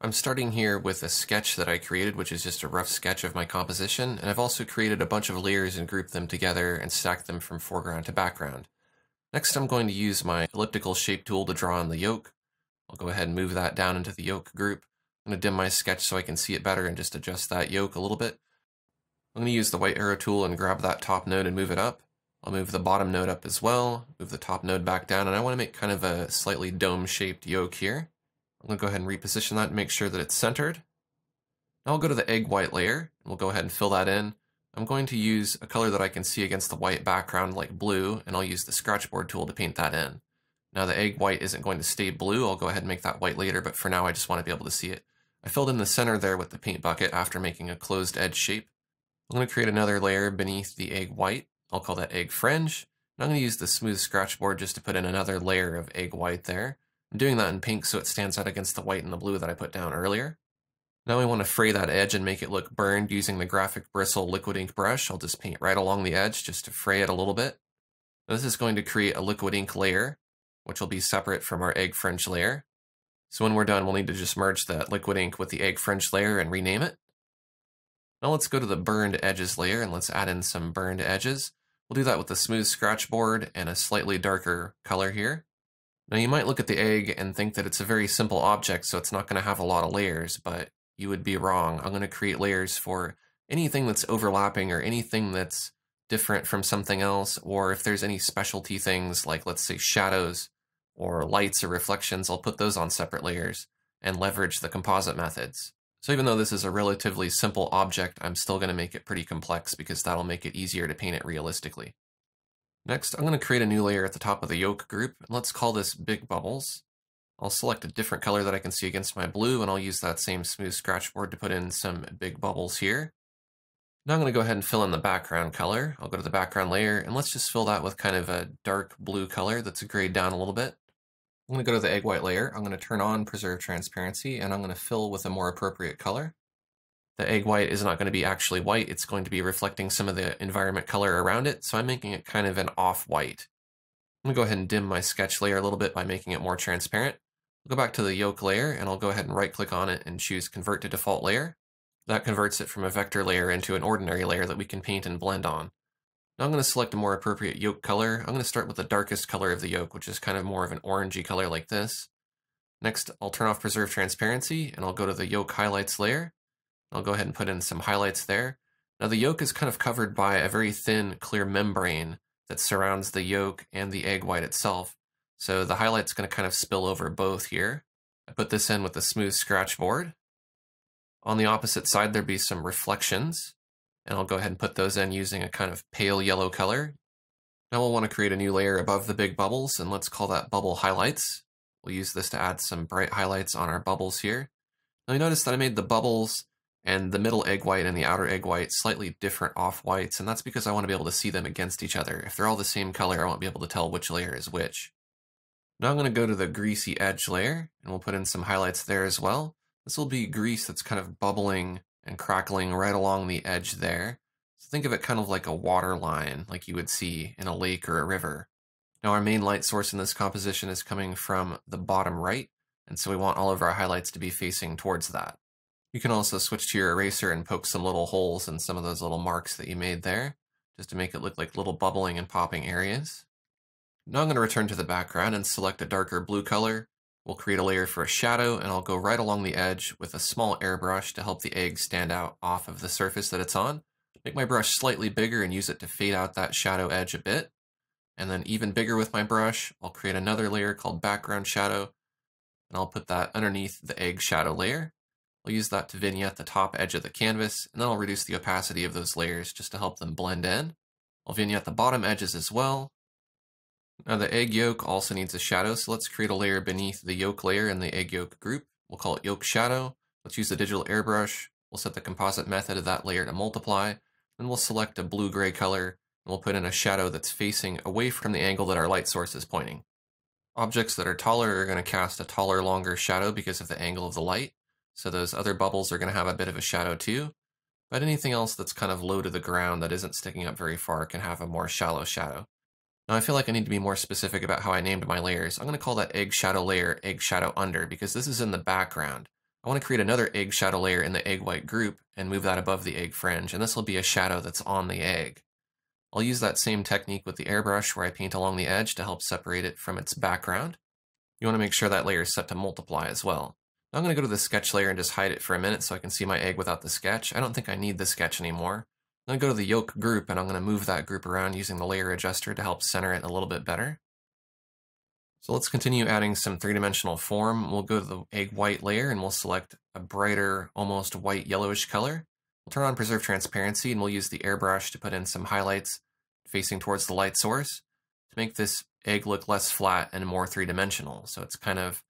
I'm starting here with a sketch that I created, which is just a rough sketch of my composition, and I've also created a bunch of layers and grouped them together and stacked them from foreground to background. Next, I'm going to use my elliptical shape tool to draw on the yolk. I'll go ahead and move that down into the yolk group. I'm going to dim my sketch so I can see it better and just adjust that yolk a little bit. I'm going to use the white arrow tool and grab that top node and move it up. I'll move the bottom node up as well, move the top node back down, and I want to make kind of a slightly dome-shaped yolk here. I'm going to go ahead and reposition that and make sure that it's centered. Now I'll go to the egg white layer, and we'll go ahead and fill that in. I'm going to use a color that I can see against the white background like blue, and I'll use the scratchboard tool to paint that in. Now the egg white isn't going to stay blue, I'll go ahead and make that white later, but for now I just want to be able to see it. I filled in the center there with the paint bucket after making a closed edge shape. I'm going to create another layer beneath the egg white. I'll call that egg fringe. And I'm going to use the smooth scratchboard just to put in another layer of egg white there. I'm doing that in pink so it stands out against the white and the blue that I put down earlier. Now I want to fray that edge and make it look burned using the graphic bristle liquid ink brush. I'll just paint right along the edge just to fray it a little bit. Now this is going to create a liquid ink layer, which will be separate from our egg fringe layer. So when we're done, we'll need to just merge that liquid ink with the egg fringe layer and rename it. Now let's go to the burned edges layer and let's add in some burned edges. We'll do that with the smooth scratchboard and a slightly darker color here. Now you might look at the egg and think that it's a very simple object, so it's not going to have a lot of layers, but you would be wrong. I'm going to create layers for anything that's overlapping or anything that's different from something else, or if there's any specialty things like, let's say, shadows or lights or reflections, I'll put those on separate layers and leverage the composite methods. So even though this is a relatively simple object, I'm still going to make it pretty complex because that'll make it easier to paint it realistically. Next, I'm going to create a new layer at the top of the yolk group, and let's call this Big Bubbles. I'll select a different color that I can see against my blue, and I'll use that same smooth scratchboard to put in some big bubbles here. Now I'm going to go ahead and fill in the background color. I'll go to the background layer, and let's just fill that with kind of a dark blue color that's grayed down a little bit. I'm going to go to the egg white layer, I'm going to turn on preserve transparency, and I'm going to fill with a more appropriate color. The egg white is not going to be actually white, it's going to be reflecting some of the environment color around it, so I'm making it kind of an off-white. I'm going to go ahead and dim my sketch layer a little bit by making it more transparent. I'll go back to the yolk layer, and I'll go ahead and right-click on it and choose Convert to Default Layer. That converts it from a vector layer into an ordinary layer that we can paint and blend on. Now I'm going to select a more appropriate yolk color. I'm going to start with the darkest color of the yolk, which is kind of more of an orangey color like this. Next, I'll turn off Preserve Transparency, and I'll go to the yolk highlights layer. I'll go ahead and put in some highlights there. Now the yolk is kind of covered by a very thin, clear membrane that surrounds the yolk and the egg white itself. So the highlight's going to kind of spill over both here. I put this in with a smooth scratchboard. On the opposite side, there'd be some reflections, and I'll go ahead and put those in using a kind of pale yellow color. Now we'll want to create a new layer above the big bubbles, and let's call that Bubble Highlights. We'll use this to add some bright highlights on our bubbles here. Now you notice that I made the bubbles and the middle egg white and the outer egg white slightly different off-whites, and that's because I want to be able to see them against each other. If they're all the same color, I won't be able to tell which layer is which. Now I'm going to go to the greasy edge layer, and we'll put in some highlights there as well. This will be grease that's kind of bubbling and crackling right along the edge there. So think of it kind of like a water line, like you would see in a lake or a river. Now our main light source in this composition is coming from the bottom right, and so we want all of our highlights to be facing towards that. You can also switch to your eraser and poke some little holes in some of those little marks that you made there, just to make it look like little bubbling and popping areas. Now I'm going to return to the background and select a darker blue color. We'll create a layer for a shadow, and I'll go right along the edge with a small airbrush to help the egg stand out off of the surface that it's on. Make my brush slightly bigger and use it to fade out that shadow edge a bit. And then even bigger with my brush, I'll create another layer called background shadow, and I'll put that underneath the egg shadow layer. I'll use that to vignette the top edge of the canvas, and then I'll reduce the opacity of those layers just to help them blend in. I'll vignette the bottom edges as well. Now the egg yolk also needs a shadow, so let's create a layer beneath the yolk layer in the egg yolk group. We'll call it yolk shadow. Let's use the digital airbrush. We'll set the composite method of that layer to multiply. Then we'll select a blue-gray color, and we'll put in a shadow that's facing away from the angle that our light source is pointing. Objects that are taller are going to cast a taller, longer shadow because of the angle of the light. So those other bubbles are going to have a bit of a shadow too. But anything else that's kind of low to the ground that isn't sticking up very far can have a more shallow shadow. Now I feel like I need to be more specific about how I named my layers. I'm going to call that egg shadow layer egg shadow under because this is in the background. I want to create another egg shadow layer in the egg white group and move that above the egg fringe, and this will be a shadow that's on the egg. I'll use that same technique with the airbrush where I paint along the edge to help separate it from its background. You want to make sure that layer is set to multiply as well. Now I'm going to go to the sketch layer and just hide it for a minute so I can see my egg without the sketch. I don't think I need the sketch anymore. I'm going to go to the yolk group and I'm going to move that group around using the layer adjuster to help center it a little bit better. So let's continue adding some three-dimensional form. We'll go to the egg white layer and we'll select a brighter, almost white yellowish color. We'll turn on preserve transparency and we'll use the airbrush to put in some highlights facing towards the light source to make this egg look less flat and more three-dimensional. So it's kind of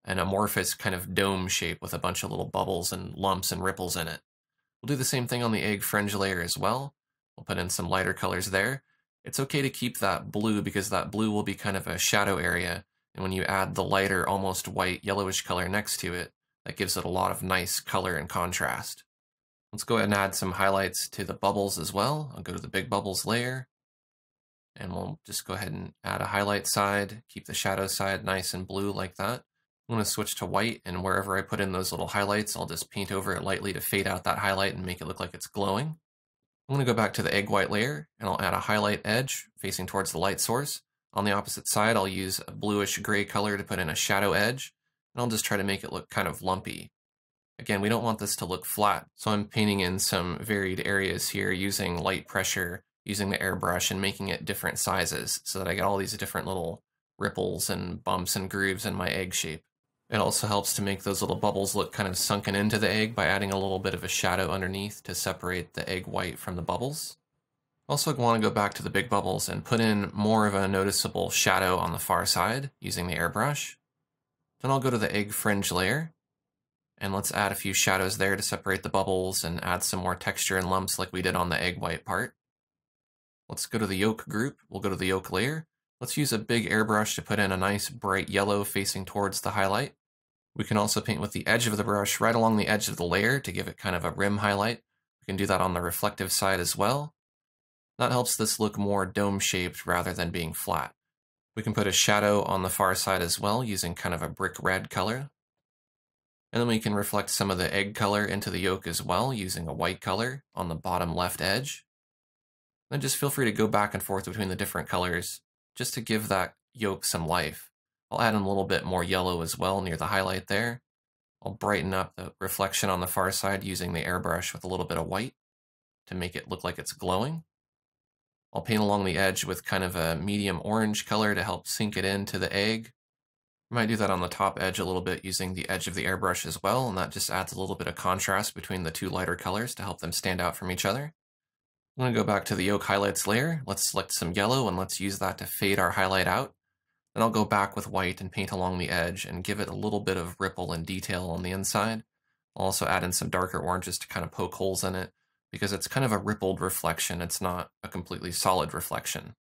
an amorphous kind of dome shape with a bunch of little bubbles and lumps and ripples in it. We'll do the same thing on the egg fringe layer as well. We'll put in some lighter colors there. It's okay to keep that blue because that blue will be kind of a shadow area, and when you add the lighter, almost white, yellowish color next to it, that gives it a lot of nice color and contrast. Let's go ahead and add some highlights to the bubbles as well. I'll go to the big bubbles layer, and we'll just go ahead and add a highlight side, keep the shadow side nice and blue like that. I'm going to switch to white, and wherever I put in those little highlights, I'll just paint over it lightly to fade out that highlight and make it look like it's glowing. I'm going to go back to the egg white layer, and I'll add a highlight edge facing towards the light source. On the opposite side, I'll use a bluish gray color to put in a shadow edge, and I'll just try to make it look kind of lumpy. Again, we don't want this to look flat, so I'm painting in some varied areas here using light pressure, using the airbrush, and making it different sizes so that I get all these different little ripples and bumps and grooves in my egg shape. It also helps to make those little bubbles look kind of sunken into the egg by adding a little bit of a shadow underneath to separate the egg white from the bubbles. Also, I want to go back to the big bubbles and put in more of a noticeable shadow on the far side using the airbrush. Then I'll go to the egg fringe layer, and let's add a few shadows there to separate the bubbles and add some more texture and lumps like we did on the egg white part. Let's go to the yolk group. We'll go to the yolk layer. Let's use a big airbrush to put in a nice bright yellow facing towards the highlight. We can also paint with the edge of the brush right along the edge of the layer to give it kind of a rim highlight. We can do that on the reflective side as well. That helps this look more dome-shaped rather than being flat. We can put a shadow on the far side as well using kind of a brick red color. And then we can reflect some of the egg color into the yolk as well using a white color on the bottom left edge. Then just feel free to go back and forth between the different colors just to give that yolk some life. I'll add in a little bit more yellow as well near the highlight there. I'll brighten up the reflection on the far side using the airbrush with a little bit of white to make it look like it's glowing. I'll paint along the edge with kind of a medium orange color to help sink it into the egg. I might do that on the top edge a little bit using the edge of the airbrush as well, and that just adds a little bit of contrast between the two lighter colors to help them stand out from each other. I'm going to go back to the yolk highlights layer. Let's select some yellow and let's use that to fade our highlight out. Then I'll go back with white and paint along the edge and give it a little bit of ripple and detail on the inside. I'll also add in some darker oranges to kind of poke holes in it because it's kind of a rippled reflection. It's not a completely solid reflection.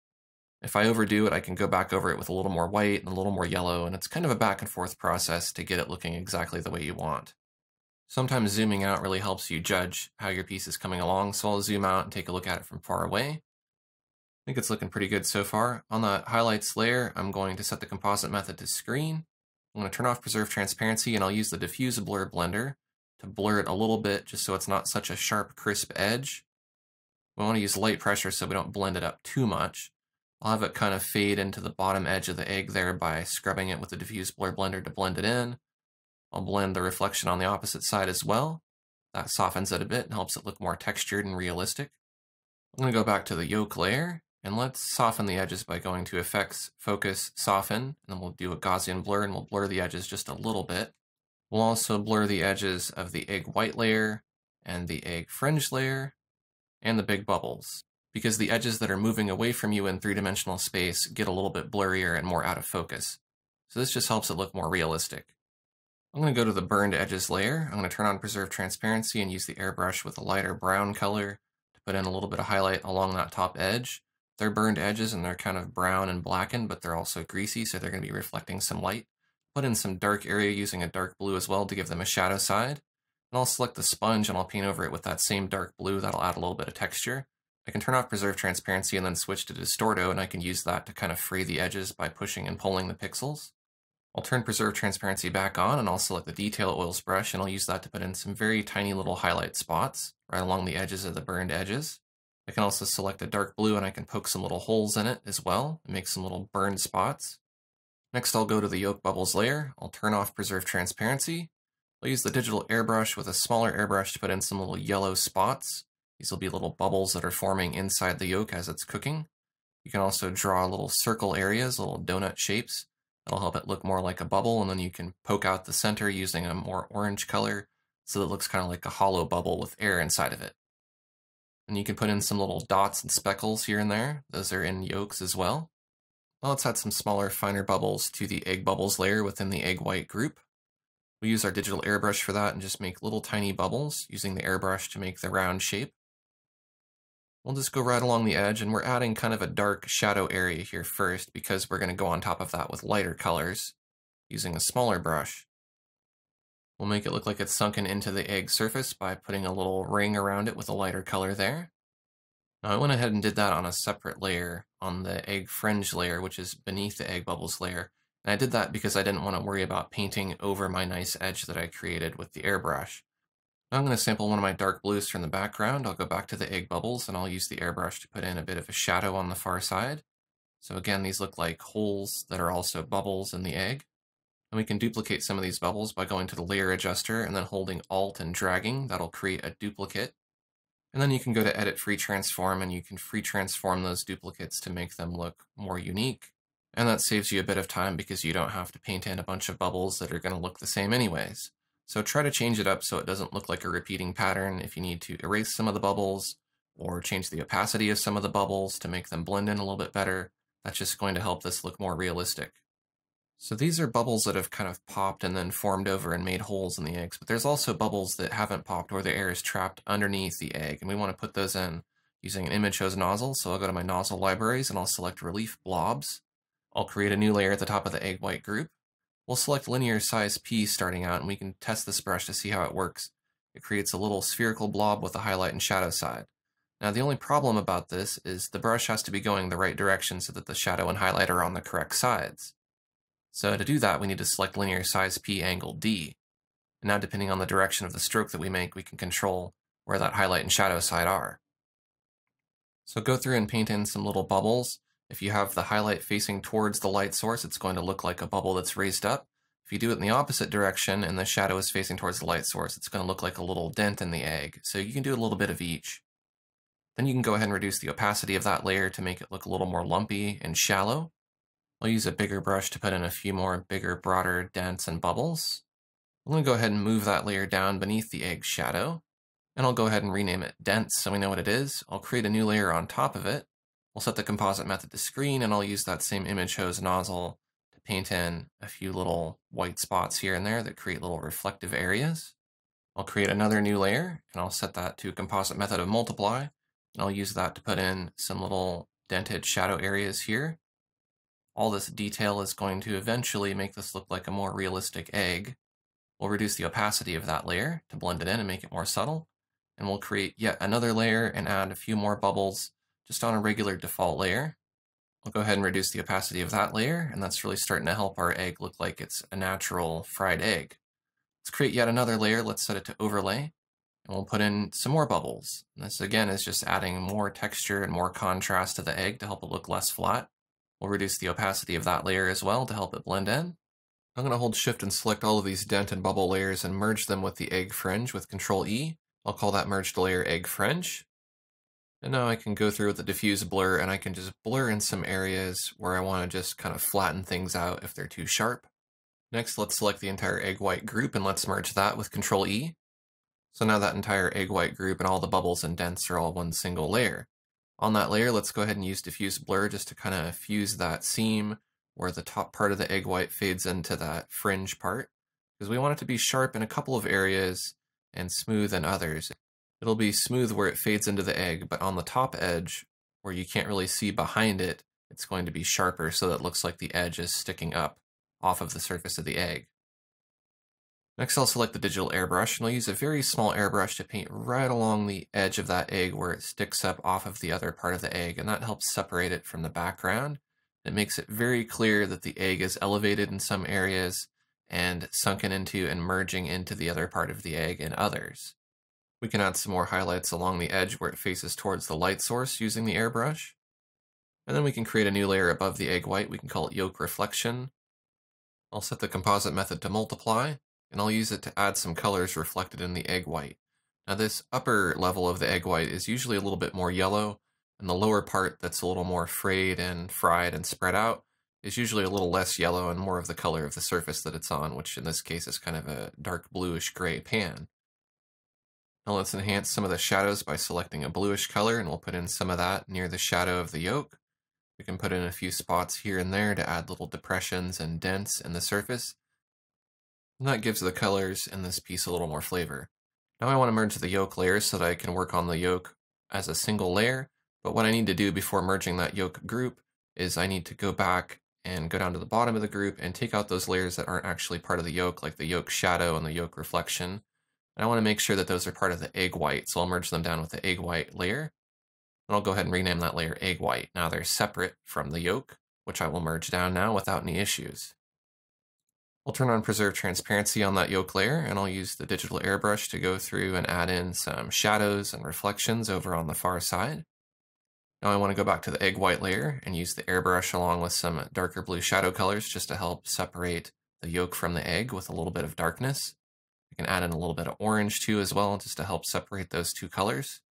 If I overdo it, I can go back over it with a little more white and a little more yellow, and it's kind of a back and forth process to get it looking exactly the way you want. Sometimes zooming out really helps you judge how your piece is coming along, so I'll zoom out and take a look at it from far away. I think it's looking pretty good so far. On the highlights layer, I'm going to set the composite method to screen. I'm going to turn off preserve transparency, and I'll use the diffuse blur blender to blur it a little bit just so it's not such a sharp, crisp edge. We want to use light pressure so we don't blend it up too much. I'll have it kind of fade into the bottom edge of the egg there by scrubbing it with the diffuse blur blender to blend it in. I'll blend the reflection on the opposite side as well. That softens it a bit and helps it look more textured and realistic. I'm going to go back to the yolk layer. And let's soften the edges by going to Effects, Focus, Soften, and then we'll do a Gaussian blur and we'll blur the edges just a little bit. We'll also blur the edges of the egg white layer and the egg fringe layer and the big bubbles, because the edges that are moving away from you in three-dimensional space get a little bit blurrier and more out of focus. So this just helps it look more realistic. I'm going to go to the burned edges layer. I'm going to turn on preserve transparency and use the airbrush with a lighter brown color to put in a little bit of highlight along that top edge. They're burned edges and they're kind of brown and blackened, but they're also greasy, so they're going to be reflecting some light. Put in some dark area using a dark blue as well to give them a shadow side. And I'll select the sponge and I'll paint over it with that same dark blue. That'll add a little bit of texture. I can turn off preserve transparency and then switch to distorto, and I can use that to kind of fray the edges by pushing and pulling the pixels. I'll turn Preserve Transparency back on and I'll select the Detail Oils brush and I'll use that to put in some very tiny little highlight spots right along the edges of the burned edges. I can also select a dark blue and I can poke some little holes in it as well and make some little burned spots. Next I'll go to the yolk bubbles layer, I'll turn off Preserve Transparency. I'll use the digital airbrush with a smaller airbrush to put in some little yellow spots. These will be little bubbles that are forming inside the yolk as it's cooking. You can also draw little circle areas, little donut shapes. That'll help it look more like a bubble, and then you can poke out the center using a more orange color so that it looks kind of like a hollow bubble with air inside of it. And you can put in some little dots and speckles here and there. Those are in yolks as well. Now let's add some smaller, finer bubbles to the egg bubbles layer within the egg white group. We use our digital airbrush for that and just make little tiny bubbles using the airbrush to make the round shape. We'll just go right along the edge, and we're adding kind of a dark shadow area here first because we're going to go on top of that with lighter colors using a smaller brush. We'll make it look like it's sunken into the egg surface by putting a little ring around it with a lighter color there. Now I went ahead and did that on a separate layer, on the egg fringe layer, which is beneath the egg bubbles layer. And I did that because I didn't want to worry about painting over my nice edge that I created with the airbrush. Now I'm going to sample one of my dark blues from the background. I'll go back to the egg bubbles and I'll use the airbrush to put in a bit of a shadow on the far side. So again, these look like holes that are also bubbles in the egg. And we can duplicate some of these bubbles by going to the layer adjuster and then holding Alt and dragging. That'll create a duplicate. And then you can go to Edit Free Transform and you can free transform those duplicates to make them look more unique. And that saves you a bit of time because you don't have to paint in a bunch of bubbles that are going to look the same anyways. So try to change it up so it doesn't look like a repeating pattern. If you need to erase some of the bubbles or change the opacity of some of the bubbles to make them blend in a little bit better, that's just going to help this look more realistic. So these are bubbles that have kind of popped and then formed over and made holes in the eggs, but there's also bubbles that haven't popped where the air is trapped underneath the egg, and we want to put those in using an image hose nozzle. So I'll go to my nozzle libraries and I'll select Relief Blobs. I'll create a new layer at the top of the egg white group. We'll select linear size P starting out, and we can test this brush to see how it works. It creates a little spherical blob with a highlight and shadow side. Now the only problem about this is the brush has to be going the right direction so that the shadow and highlight are on the correct sides. So to do that, we need to select linear size P angle D. And now depending on the direction of the stroke that we make, we can control where that highlight and shadow side are. So go through and paint in some little bubbles. If you have the highlight facing towards the light source, it's going to look like a bubble that's raised up. If you do it in the opposite direction and the shadow is facing towards the light source, it's going to look like a little dent in the egg. So you can do a little bit of each. Then you can go ahead and reduce the opacity of that layer to make it look a little more lumpy and shallow. I'll use a bigger brush to put in a few more bigger, broader dents and bubbles. I'm going to go ahead and move that layer down beneath the egg shadow. And I'll go ahead and rename it Dents so we know what it is. I'll create a new layer on top of it. We'll set the composite method to screen, and I'll use that same image hose nozzle to paint in a few little white spots here and there that create little reflective areas. I'll create another new layer, and I'll set that to composite method of multiply, and I'll use that to put in some little dented shadow areas here. All this detail is going to eventually make this look like a more realistic egg. We'll reduce the opacity of that layer to blend it in and make it more subtle, and we'll create yet another layer and add a few more bubbles just on a regular default layer. I'll go ahead and reduce the opacity of that layer, and that's really starting to help our egg look like it's a natural fried egg. Let's create yet another layer. Let's set it to overlay, and we'll put in some more bubbles. And this again is just adding more texture and more contrast to the egg to help it look less flat. We'll reduce the opacity of that layer as well to help it blend in. I'm going to hold Shift and select all of these dent and bubble layers and merge them with the egg fringe with Control E. I'll call that merged layer egg fringe. And now I can go through with the diffuse blur and I can just blur in some areas where I want to just kind of flatten things out if they're too sharp. Next, let's select the entire egg white group and let's merge that with Control E. So now that entire egg white group and all the bubbles and dents are all one single layer. On that layer, let's go ahead and use diffuse blur just to kind of fuse that seam where the top part of the egg white fades into that fringe part, because we want it to be sharp in a couple of areas and smooth in others. It'll be smooth where it fades into the egg, but on the top edge, where you can't really see behind it, it's going to be sharper so that it looks like the edge is sticking up off of the surface of the egg. Next, I'll select the digital airbrush, and I'll use a very small airbrush to paint right along the edge of that egg where it sticks up off of the other part of the egg, and that helps separate it from the background It makes it very clear that the egg is elevated in some areas and sunken into and merging into the other part of the egg in others. We can add some more highlights along the edge where it faces towards the light source using the airbrush. And then we can create a new layer above the egg white. We can call it yolk reflection. I'll set the composite method to multiply, and I'll use it to add some colors reflected in the egg white. Now this upper level of the egg white is usually a little bit more yellow, and the lower part that's a little more frayed and fried and spread out is usually a little less yellow and more of the color of the surface that it's on, which in this case is kind of a dark bluish gray pan. Now let's enhance some of the shadows by selecting a bluish color, and we'll put in some of that near the shadow of the yolk. We can put in a few spots here and there to add little depressions and dents in the surface. And that gives the colors in this piece a little more flavor. Now I want to merge the yolk layers so that I can work on the yolk as a single layer, but what I need to do before merging that yolk group is I need to go back and go down to the bottom of the group and take out those layers that aren't actually part of the yolk, like the yolk shadow and the yolk reflection. And I want to make sure that those are part of the egg white, so I'll merge them down with the egg white layer. And I'll go ahead and rename that layer egg white. Now they're separate from the yolk, which I will merge down now without any issues. I'll turn on preserve transparency on that yolk layer, and I'll use the digital airbrush to go through and add in some shadows and reflections over on the far side. Now I want to go back to the egg white layer and use the airbrush along with some darker blue shadow colors just to help separate the yolk from the egg with a little bit of darkness. I can add in a little bit of orange too as well, just to help separate those two colors.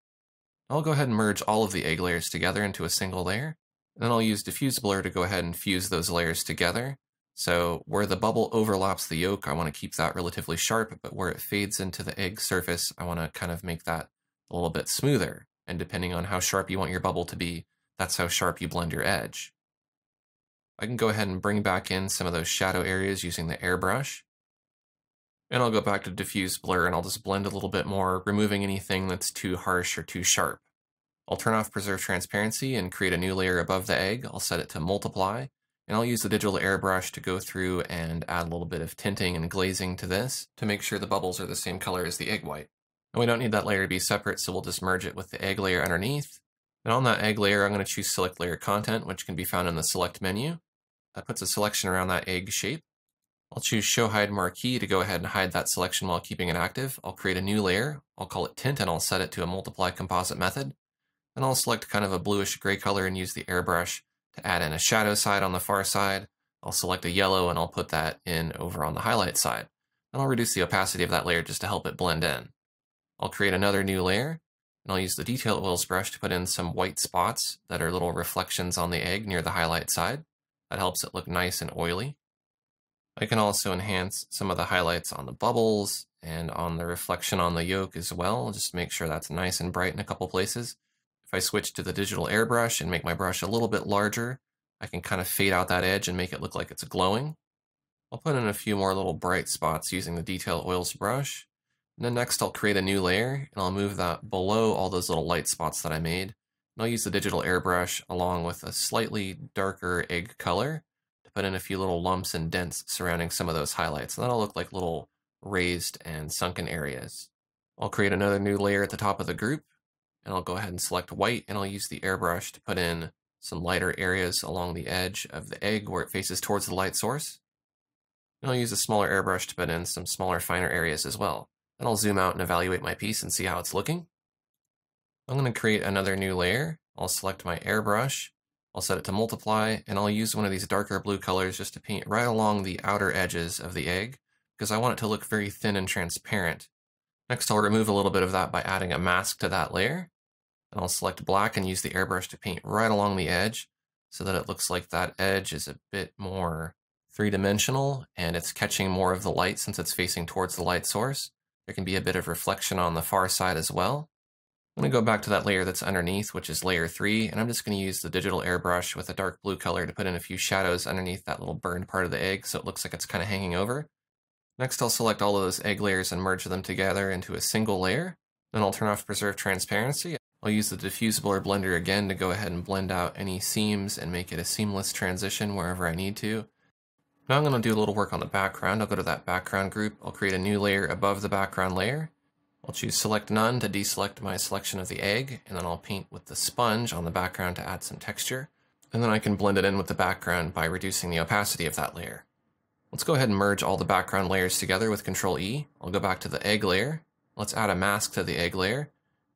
I'll go ahead and merge all of the egg layers together into a single layer. And then I'll use diffuse blur to go ahead and fuse those layers together. So where the bubble overlaps the yolk, I want to keep that relatively sharp, but where it fades into the egg surface, I want to kind of make that a little bit smoother. And depending on how sharp you want your bubble to be, that's how sharp you blend your edge. I can go ahead and bring back in some of those shadow areas using the airbrush. And I'll go back to diffuse blur and I'll just blend a little bit more, removing anything that's too harsh or too sharp. I'll turn off preserve transparency and create a new layer above the egg. I'll set it to multiply, and I'll use the digital airbrush to go through and add a little bit of tinting and glazing to this to make sure the bubbles are the same color as the egg white. And we don't need that layer to be separate, so we'll just merge it with the egg layer underneath. And on that egg layer, I'm going to choose select layer content, which can be found in the select menu. That puts a selection around that egg shape. I'll choose Show Hide Marquee to go ahead and hide that selection while keeping it active. I'll create a new layer. I'll call it Tint, and I'll set it to a multiply composite method. And I'll select kind of a bluish gray color and use the airbrush to add in a shadow side on the far side. I'll select a yellow and I'll put that in over on the highlight side. And I'll reduce the opacity of that layer just to help it blend in. I'll create another new layer, and I'll use the Detail Oils brush to put in some white spots that are little reflections on the egg near the highlight side. That helps it look nice and oily. I can also enhance some of the highlights on the bubbles and on the reflection on the yolk as well, just to make sure that's nice and bright in a couple places. If I switch to the digital airbrush and make my brush a little bit larger, I can kind of fade out that edge and make it look like it's glowing. I'll put in a few more little bright spots using the Detail Oils brush. And then next I'll create a new layer, and I'll move that below all those little light spots that I made. And I'll use the digital airbrush along with a slightly darker egg color to put in a few little lumps and dents surrounding some of those highlights. And that'll look like little raised and sunken areas. I'll create another new layer at the top of the group, and I'll go ahead and select white, and I'll use the airbrush to put in some lighter areas along the edge of the egg where it faces towards the light source. And I'll use a smaller airbrush to put in some smaller, finer areas as well. Then I'll zoom out and evaluate my piece and see how it's looking. I'm going to create another new layer. I'll select my airbrush, I'll set it to multiply, and I'll use one of these darker blue colors just to paint right along the outer edges of the egg, because I want it to look very thin and transparent. Next, I'll remove a little bit of that by adding a mask to that layer. And I'll select black and use the airbrush to paint right along the edge so that it looks like that edge is a bit more three-dimensional and it's catching more of the light since it's facing towards the light source. There can be a bit of reflection on the far side as well. I'm going to go back to that layer that's underneath, which is layer 3, and I'm just going to use the digital airbrush with a dark blue color to put in a few shadows underneath that little burned part of the egg so it looks like it's kind of hanging over. Next, I'll select all of those egg layers and merge them together into a single layer. Then I'll turn off preserve transparency. I'll use the diffuse blur blender again to go ahead and blend out any seams and make it a seamless transition wherever I need to. Now I'm going to do a little work on the background. I'll go to that background group. I'll create a new layer above the background layer. I'll choose select none to deselect my selection of the egg, and then I'll paint with the sponge on the background to add some texture. And then I can blend it in with the background by reducing the opacity of that layer. Let's go ahead and merge all the background layers together with Control E. I'll go back to the egg layer. Let's add a mask to the egg layer.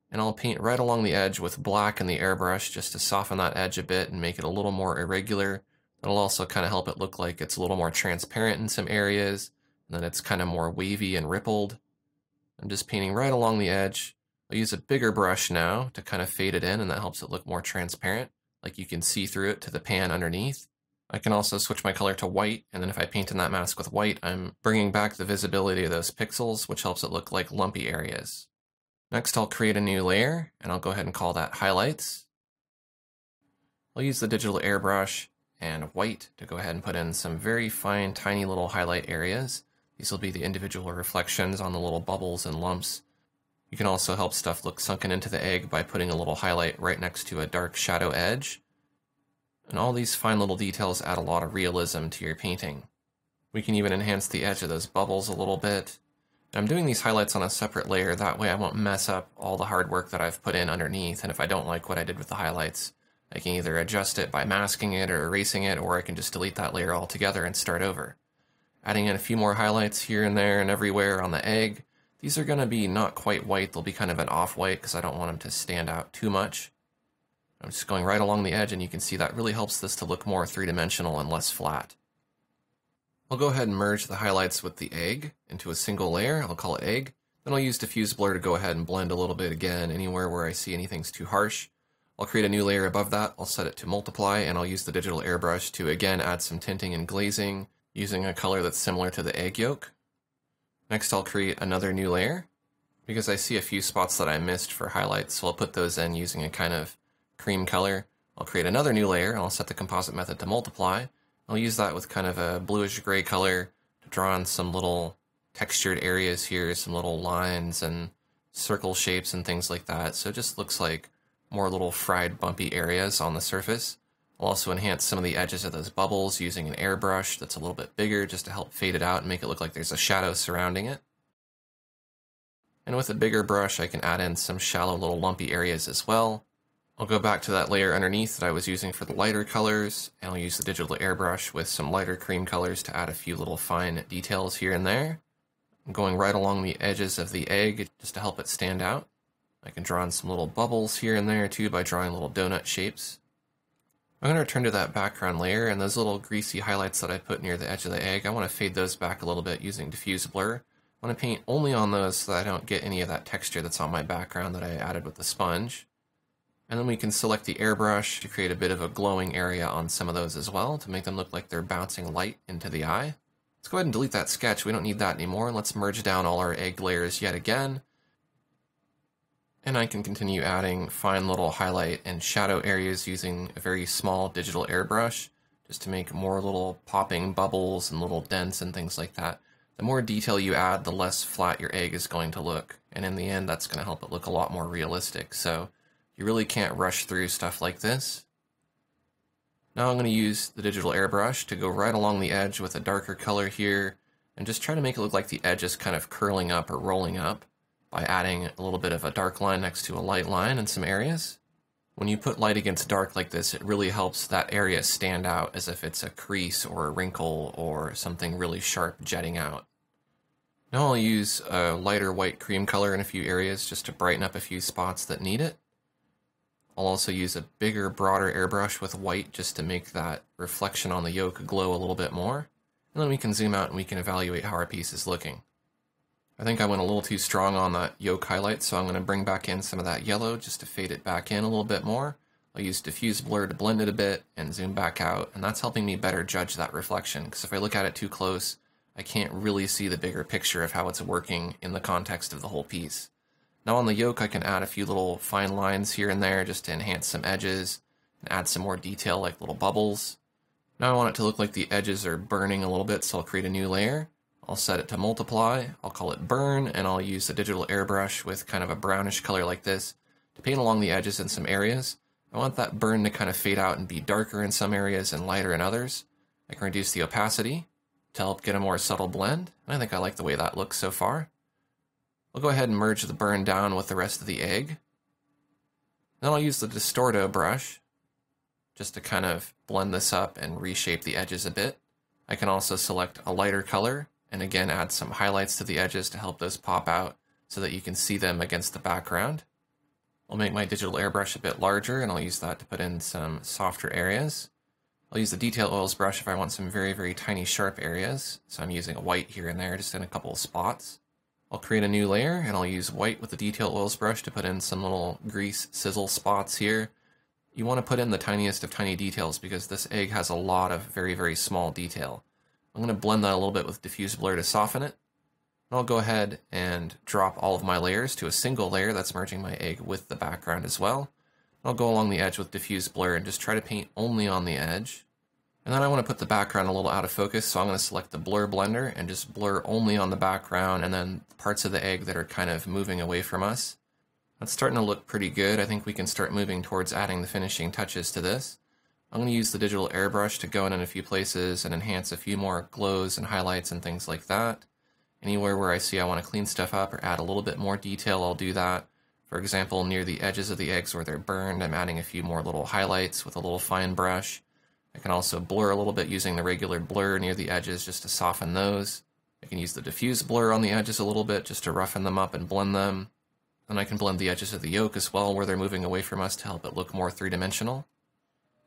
And I'll paint right along the edge with black in the airbrush just to soften that edge a bit and make it a little more irregular. That'll also kind of help it look like it's a little more transparent in some areas, and then it's kind of more wavy and rippled. I'm just painting right along the edge. I'll use a bigger brush now to kind of fade it in, and that helps it look more transparent, like you can see through it to the pan underneath. I can also switch my color to white, and then if I paint in that mask with white, I'm bringing back the visibility of those pixels, which helps it look like lumpy areas. Next, I'll create a new layer, and I'll go ahead and call that Highlights. I'll use the digital airbrush and white to go ahead and put in some very fine, tiny little highlight areas. These will be the individual reflections on the little bubbles and lumps. You can also help stuff look sunken into the egg by putting a little highlight right next to a dark shadow edge. And all these fine little details add a lot of realism to your painting. We can even enhance the edge of those bubbles a little bit. I'm doing these highlights on a separate layer, that way I won't mess up all the hard work that I've put in underneath, and if I don't like what I did with the highlights, I can either adjust it by masking it or erasing it, or I can just delete that layer altogether and start over. Adding in a few more highlights here and there and everywhere on the egg. These are going to be not quite white, they'll be kind of an off-white because I don't want them to stand out too much. I'm just going right along the edge, and you can see that really helps this to look more three-dimensional and less flat. I'll go ahead and merge the highlights with the egg into a single layer. I'll call it egg. Then I'll use diffuse blur to go ahead and blend a little bit again anywhere where I see anything's too harsh. I'll create a new layer above that. I'll set it to multiply, and I'll use the digital airbrush to again add some tinting and glazing using a color that's similar to the egg yolk. Next, I'll create another new layer because I see a few spots that I missed for highlights, so I'll put those in using a kind of cream color. I'll create another new layer, and I'll set the composite method to multiply. I'll use that with kind of a bluish gray color to draw on some little textured areas here, some little lines and circle shapes and things like that. So it just looks like more little fried bumpy areas on the surface. I'll also enhance some of the edges of those bubbles using an airbrush that's a little bit bigger just to help fade it out and make it look like there's a shadow surrounding it. And with a bigger brush, I can add in some shallow little lumpy areas as well. I'll go back to that layer underneath that I was using for the lighter colors, and I'll use the digital airbrush with some lighter cream colors to add a few little fine details here and there. I'm going right along the edges of the egg just to help it stand out. I can draw in some little bubbles here and there too by drawing little donut shapes. I'm going to return to that background layer, and those little greasy highlights that I put near the edge of the egg, I want to fade those back a little bit using diffuse blur. I want to paint only on those so that I don't get any of that texture that's on my background that I added with the sponge. And then we can select the airbrush to create a bit of a glowing area on some of those as well to make them look like they're bouncing light into the eye. Let's go ahead and delete that sketch. We don't need that anymore. Let's merge down all our egg layers yet again. And I can continue adding fine little highlight and shadow areas using a very small digital airbrush just to make more little popping bubbles and little dents and things like that. The more detail you add, the less flat your egg is going to look. And in the end, that's going to help it look a lot more realistic. So you really can't rush through stuff like this. Now I'm going to use the digital airbrush to go right along the edge with a darker color here and just try to make it look like the edge is kind of curling up or rolling up by adding a little bit of a dark line next to a light line in some areas. When you put light against dark like this, it really helps that area stand out as if it's a crease or a wrinkle or something really sharp jetting out. Now I'll use a lighter white cream color in a few areas just to brighten up a few spots that need it. I'll also use a bigger, broader airbrush with white just to make that reflection on the yolk glow a little bit more. And then we can zoom out and we can evaluate how our piece is looking. I think I went a little too strong on that yolk highlight, so I'm going to bring back in some of that yellow just to fade it back in a little bit more. I'll use diffuse blur to blend it a bit and zoom back out, and that's helping me better judge that reflection, because if I look at it too close, I can't really see the bigger picture of how it's working in the context of the whole piece. Now on the yolk, I can add a few little fine lines here and there just to enhance some edges and add some more detail like little bubbles. Now I want it to look like the edges are burning a little bit, so I'll create a new layer. I'll set it to multiply, I'll call it burn, and I'll use the digital airbrush with kind of a brownish color like this to paint along the edges in some areas. I want that burn to kind of fade out and be darker in some areas and lighter in others. I can reduce the opacity to help get a more subtle blend, and I think I like the way that looks so far. I'll go ahead and merge the burn down with the rest of the egg. Then I'll use the Distorto brush just to kind of blend this up and reshape the edges a bit. I can also select a lighter color and again add some highlights to the edges to help those pop out so that you can see them against the background. I'll make my digital airbrush a bit larger and I'll use that to put in some softer areas. I'll use the detail oils brush if I want some very, very tiny sharp areas. So I'm using a white here and there just in a couple of spots. I'll create a new layer and I'll use white with the detail oils brush to put in some little grease sizzle spots here. You want to put in the tiniest of tiny details because this egg has a lot of very, very small detail. I'm going to blend that a little bit with diffuse blur to soften it. And I'll go ahead and drop all of my layers to a single layer that's merging my egg with the background as well. I'll go along the edge with diffuse blur and just try to paint only on the edge. And then I want to put the background a little out of focus, so I'm going to select the blur blender and just blur only on the background and then parts of the egg that are kind of moving away from us. That's starting to look pretty good. I think we can start moving towards adding the finishing touches to this. I'm going to use the digital airbrush to go in a few places and enhance a few more glows and highlights and things like that. Anywhere where I see I want to clean stuff up or add a little bit more detail, I'll do that. For example, near the edges of the eggs where they're burned, I'm adding a few more little highlights with a little fine brush. I can also blur a little bit using the regular blur near the edges just to soften those. I can use the diffuse blur on the edges a little bit just to roughen them up and blend them. And I can blend the edges of the yolk as well where they're moving away from us to help it look more three-dimensional.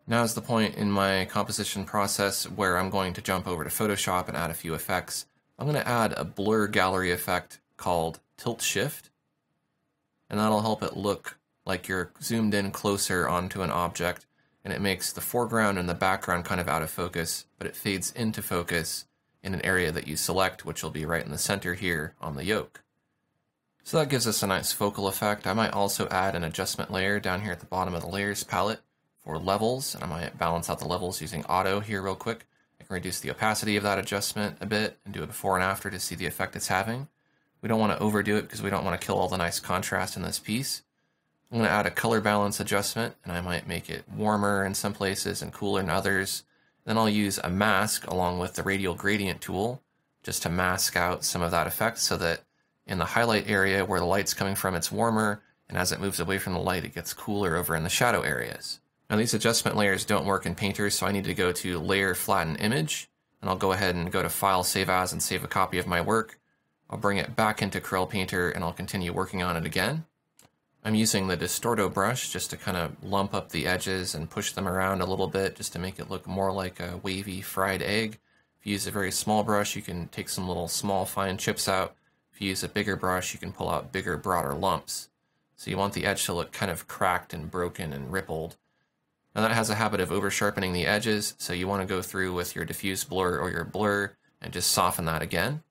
Now is the point in my composition process where I'm going to jump over to Photoshop and add a few effects. I'm going to add a blur gallery effect called Tilt Shift, and that'll help it look like you're zoomed in closer onto an object, and it makes the foreground and the background kind of out of focus, but it fades into focus in an area that you select, which will be right in the center here on the yolk. So that gives us a nice focal effect. I might also add an adjustment layer down here at the bottom of the layers palette for levels, and I might balance out the levels using auto here real quick. I can reduce the opacity of that adjustment a bit and do a before and after to see the effect it's having. We don't want to overdo it because we don't want to kill all the nice contrast in this piece. I'm going to add a color balance adjustment, and I might make it warmer in some places and cooler in others. Then I'll use a mask along with the radial gradient tool just to mask out some of that effect so that in the highlight area where the light's coming from it's warmer, and as it moves away from the light it gets cooler over in the shadow areas. Now these adjustment layers don't work in Painter, so I need to go to Layer, Flatten Image, and I'll go ahead and go to File, Save As, and save a copy of my work. I'll bring it back into COREL Painter and I'll continue working on it again. I'm using the Distorto brush just to kind of lump up the edges and push them around a little bit just to make it look more like a wavy fried egg. If you use a very small brush, you can take some little small fine chips out. If you use a bigger brush, you can pull out bigger, broader lumps. So you want the edge to look kind of cracked and broken and rippled. Now that has a habit of over sharpening the edges, so you want to go through with your diffuse blur or your blur and just soften that again.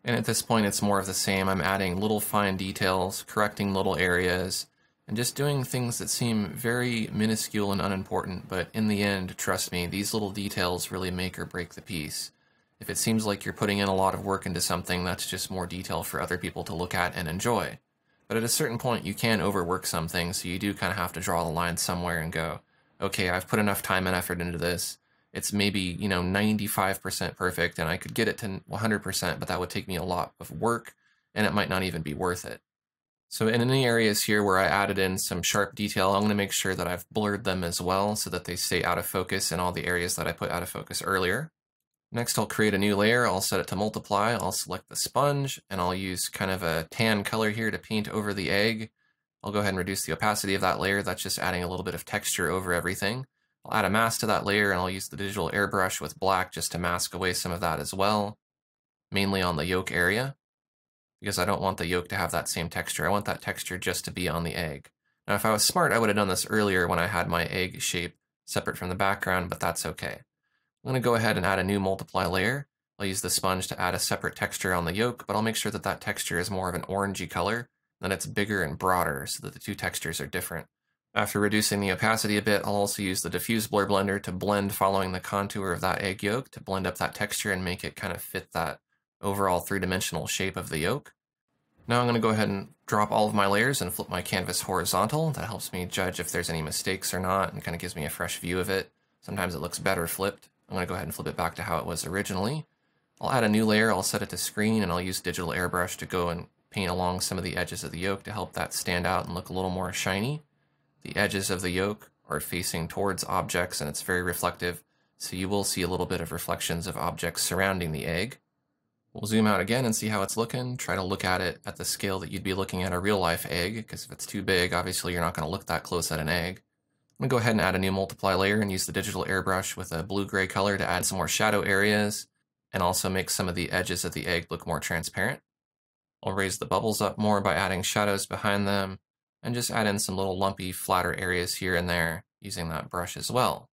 And at this point it's more of the same. I'm adding little fine details, correcting little areas, and just doing things that seem very minuscule and unimportant, but in the end, trust me, these little details really make or break the piece. If it seems like you're putting in a lot of work into something, that's just more detail for other people to look at and enjoy. But at a certain point, you can overwork something, so you do kind of have to draw the line somewhere and go, okay, I've put enough time and effort into this. It's maybe, 95% perfect, and I could get it to 100%, but that would take me a lot of work, and it might not even be worth it. So in any areas here where I added in some sharp detail, I'm going to make sure that I've blurred them as well so that they stay out of focus in all the areas that I put out of focus earlier. Next, I'll create a new layer. I'll set it to multiply. I'll select the sponge, and I'll use kind of a tan color here to paint over the egg. I'll go ahead and reduce the opacity of that layer. That's just adding a little bit of texture over everything. I'll add a mask to that layer, and I'll use the digital airbrush with black just to mask away some of that as well, mainly on the yolk area, because I don't want the yolk to have that same texture. I want that texture just to be on the egg. Now, if I was smart, I would have done this earlier when I had my egg shape separate from the background, but that's okay. I'm going to go ahead and add a new multiply layer. I'll use the sponge to add a separate texture on the yolk, but I'll make sure that that texture is more of an orangey color, and that it's bigger and broader so that the two textures are different. After reducing the opacity a bit, I'll also use the diffuse blur blender to blend following the contour of that egg yolk to blend up that texture and make it kind of fit that overall three-dimensional shape of the yolk. Now I'm going to go ahead and drop all of my layers and flip my canvas horizontal. That helps me judge if there's any mistakes or not and kind of gives me a fresh view of it. Sometimes it looks better flipped. I'm going to go ahead and flip it back to how it was originally. I'll add a new layer, I'll set it to screen, and I'll use digital airbrush to go and paint along some of the edges of the yolk to help that stand out and look a little more shiny. The edges of the yolk are facing towards objects and it's very reflective, so you will see a little bit of reflections of objects surrounding the egg. We'll zoom out again and see how it's looking. Try to look at it at the scale that you'd be looking at a real-life egg, because if it's too big, obviously you're not going to look that close at an egg. I'm going to go ahead and add a new multiply layer and use the digital airbrush with a blue-gray color to add some more shadow areas, and also make some of the edges of the egg look more transparent. I'll raise the bubbles up more by adding shadows behind them, and just add in some little lumpy, flatter areas here and there using that brush as well.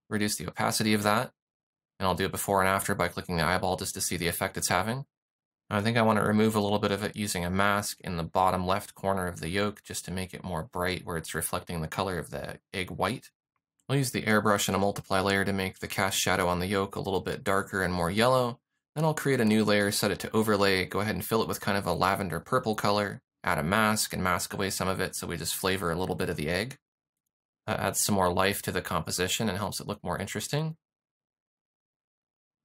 Reduce the opacity of that, and I'll do it before and after by clicking the eyeball just to see the effect it's having. I think I want to remove a little bit of it using a mask in the bottom left corner of the yolk just to make it more bright where it's reflecting the color of the egg white. I'll use the airbrush and a multiply layer to make the cast shadow on the yolk a little bit darker and more yellow. Then I'll create a new layer, set it to overlay, go ahead and fill it with kind of a lavender purple color, add a mask and mask away some of it so we just flavor a little bit of the egg. That adds some more life to the composition and helps it look more interesting.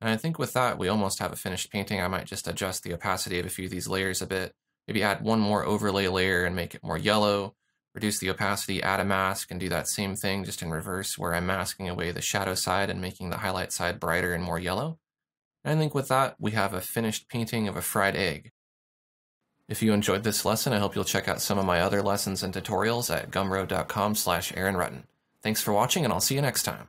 And I think with that, we almost have a finished painting. I might just adjust the opacity of a few of these layers a bit. Maybe add one more overlay layer and make it more yellow. Reduce the opacity, add a mask, and do that same thing just in reverse, where I'm masking away the shadow side and making the highlight side brighter and more yellow. And I think with that, we have a finished painting of a fried egg. If you enjoyed this lesson, I hope you'll check out some of my other lessons and tutorials at gumroad.com/AaronRutten. Thanks for watching, and I'll see you next time.